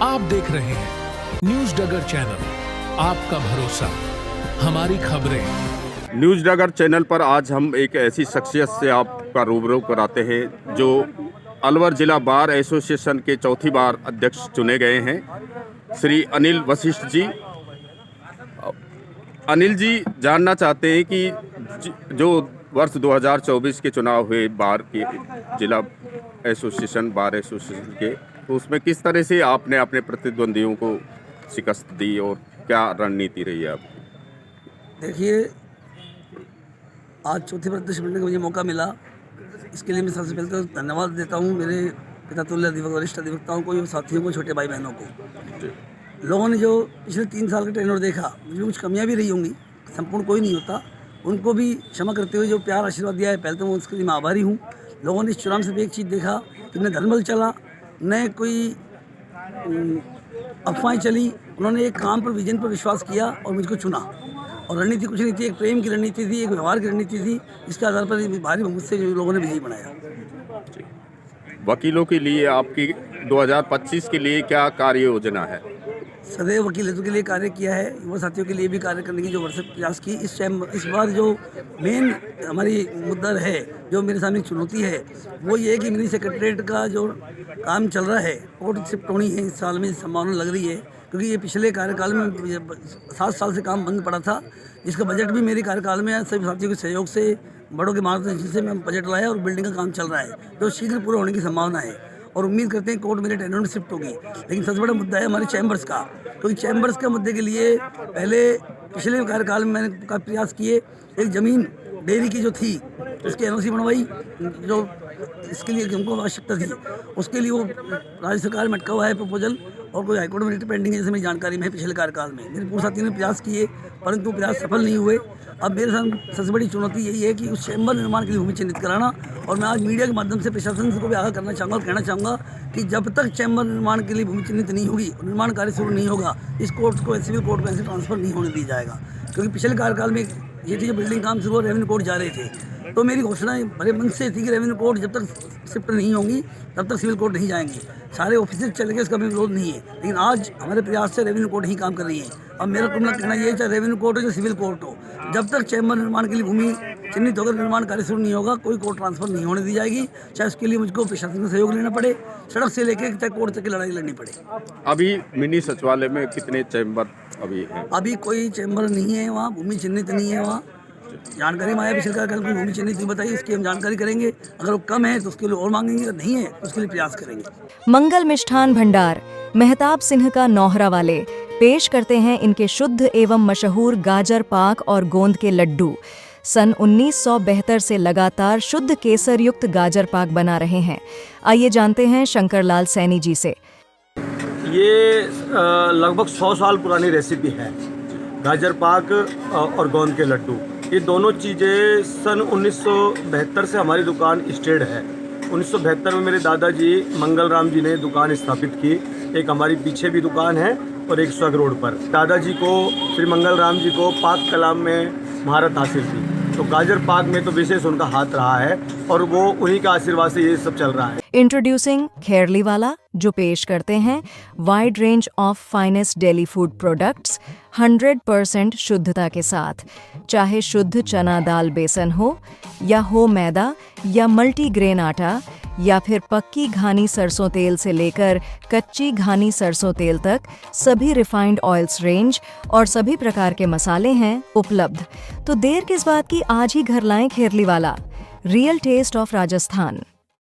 आप देख रहे हैं न्यूज डगर चैनल, आपका भरोसा, हमारी खबरें। न्यूज डगर चैनल पर आज हम एक ऐसी शख्सियत से आपका रूबरू कराते हैं जो अलवर जिला बार एसोसिएशन के चौथी बार अध्यक्ष चुने गए हैं, श्री अनिल वशिष्ठ जी। अनिल जी जानना चाहते हैं कि जो वर्ष 2024 के चुनाव हुए बार के जिला एसोसिएशन बार एसोसिएशन के, तो उसमें किस तरह से आपने अपने प्रतिद्वंदियों को शिकस्त दी और क्या रणनीति रही है आपकी? देखिए, आज चौथी बार अध्यक्ष बनने का मुझे मौका मिला, इसके लिए मैं सबसे पहले तो धन्यवाद देता हूँ मेरे पिता तुल्य वरिष्ठ अधिवक्ताओं को, साथियों को, छोटे भाई बहनों को। लोगों ने जो पिछले 3 साल का टेन्योर देखा, मुझे कुछ कमियाँ भी रही होंगी, संपूर्ण कोई नहीं होता, उनको भी क्षमा करते हुए जो प्यार आशीर्वाद दिया है, पहले तो मैं उसके लिए मैं आभारी हूँ। लोगों ने इस चुनाव से भी एक चीज़ देखा कि न धर्मबल चला, न कोई अफवाहें चली, उन्होंने एक काम पर, विजन पर विश्वास किया और मुझको चुना। और रणनीति कुछ नहीं थी, एक प्रेम की रणनीति थी, एक व्यवहार की रणनीति थी, इसके आधार पर भारी बहुमत से जो लोगों ने विजयी बनाया। वकीलों के लिए आपकी 2025 के लिए क्या कार्य योजना है? सदैव वकीलों के लिए कार्य किया है, युवा साथियों के लिए भी कार्य करने की जो वर्ष प्रयास की। इस बार जो मेन हमारी मुद्दा है, जो मेरे सामने चुनौती है, वो ये है कि मिनी सेक्रेटरीट का जो काम चल रहा है, कोर्ट शिफ्ट होनी है, इस साल में संभावना लग रही है, क्योंकि ये पिछले कार्यकाल में 7 साल से काम बंद पड़ा था, जिसका बजट भी मेरे कार्यकाल में सभी साथियों के सहयोग से, बड़ों के मार्गदर्शन से मैं बजट लाया और बिल्डिंग का काम चल रहा है, जो शीघ्र पूरा होने की संभावना है। और उम्मीद करते हैं कोर्ट मेरे टेन्योर में शिफ्ट होगी। लेकिन सबसे बड़ा मुद्दा है हमारे चैम्बर्स का, क्योंकि चैम्बर्स के मुद्दे के लिए पहले पिछले कार्यकाल में मैंने काफ़ी प्रयास किए। एक ज़मीन डेयरी की जो थी, उसकी एनओसी बनवाई, जो इसके लिए हमको आवश्यकता थी, उसके लिए वो राज्य सरकार में अटका हुआ है प्रपोजल, और कोई हाईकोर्ट में रिट पेंडिंग है, जैसे मेरी जानकारी में है। पिछले कार्यकाल में मेरे पूर्व साथियों ने प्रयास किए, परंतु प्रयास सफल नहीं हुए। अब मेरे साथ सबसे बड़ी चुनौती यही है कि उस चैम्बर निर्माण के लिए भूमि चिन्हित कराना। और मैं आज मीडिया के माध्यम से प्रशासन को भी आगाह करना चाहूँगा और कहना चाहूँगा कि जब तक चैम्बर निर्माण के लिए भूमि चिन्हित नहीं होगी, निर्माण कार्य शुरू नहीं होगा, इस कोर्ट को, सिविल कोर्ट को ऐसे ट्रांसफर नहीं होने दिया जाएगा। क्योंकि पिछले कार्यकाल में ये थी, जो बिल्डिंग काम शुरू हो, रेवेन्यू कोर्ट जा रहे थे, तो मेरी घोषणा बड़े मन से थी कि रेवेन्यू कोर्ट जब तक शिफ्ट नहीं होंगी तब तक सिविल कोर्ट नहीं जाएंगे। सारे ऑफिसर चले गए, इसका भी विरोध नहीं है, लेकिन आज हमारे प्रयास से रेवेन्यू कोर्ट ही काम कर रही है। अब मेरा कुल कहना ये है, चाहे रेवेन्यू कोर्ट हो या सिविल कोर्ट हो, जब तक चैम्बर निर्माण के लिए भूमि चिन्हित होकर निर्माण कार्य शुरू नहीं होगा, कोई कोर्ट ट्रांसफर नहीं होने दी जाएगी, चाहे उसके लिए मुझको प्रशासन का सहयोग लेना पड़े, सड़क से लेकर तक कोर्ट तक की लड़ाई लड़नी पड़े। अभी मिनी सचिवालय में कितने चैम्बर अभी हैं? अभी कोई चैम्बर नहीं है वहाँ, भूमि चिन्हित नहीं है वहाँ। जानकारी में आया पिछले कार्यकाल की भूमि चिन्हित बताइए, इसकी हम जानकारी करेंगे। अगर वो कम है तो उसके लिए और मांगेंगे, अगर नहीं है तो उसके लिए प्रयास करेंगे। मंगल मिष्ठान भंडार मेहताब सिंह का नौहरा वाले पेश करते हैं इनके शुद्ध एवं मशहूर गाजर पाक और गोंद के लड्डू। सन 1972 से लगातार शुद्ध केसर युक्त गाजर पाक बना रहे हैं। आइए जानते हैं शंकरलाल सैनी जी से। ये लगभग 100 साल पुरानी रेसिपी है, गाजर पाक और गोंद के लड्डू। ये दोनों चीज़ें सन 1972 से हमारी दुकान स्टेड है। 1972 में मेरे दादाजी मंगल राम जी ने दुकान स्थापित की। एक हमारी पीछे भी दुकान है और एक स्वग रोड पर। दादाजी को, श्री मंगल राम जी को पाक कला में महारत हासिल थी, तो गाजर पाक में तो विशेष उनका हाथ रहा है और वो उन्हीं का आशीर्वाद से ये सब चल रहा है। इंट्रोड्यूसिंग खेरली वाला, जो पेश करते हैं wide range of finest daily food products 100% शुद्धता के साथ। चाहे शुद्ध चना दाल बेसन हो, या हो मैदा या मल्टीग्रेन आटा, या फिर पक्की घानी सरसों तेल से लेकर कच्ची घानी सरसों तेल तक, सभी रिफाइंड ऑयल्स रेंज और सभी प्रकार के मसाले हैं उपलब्ध। तो देर किस बात की, आज ही घर लाएं खेरली वाला। Real taste of Rajasthan.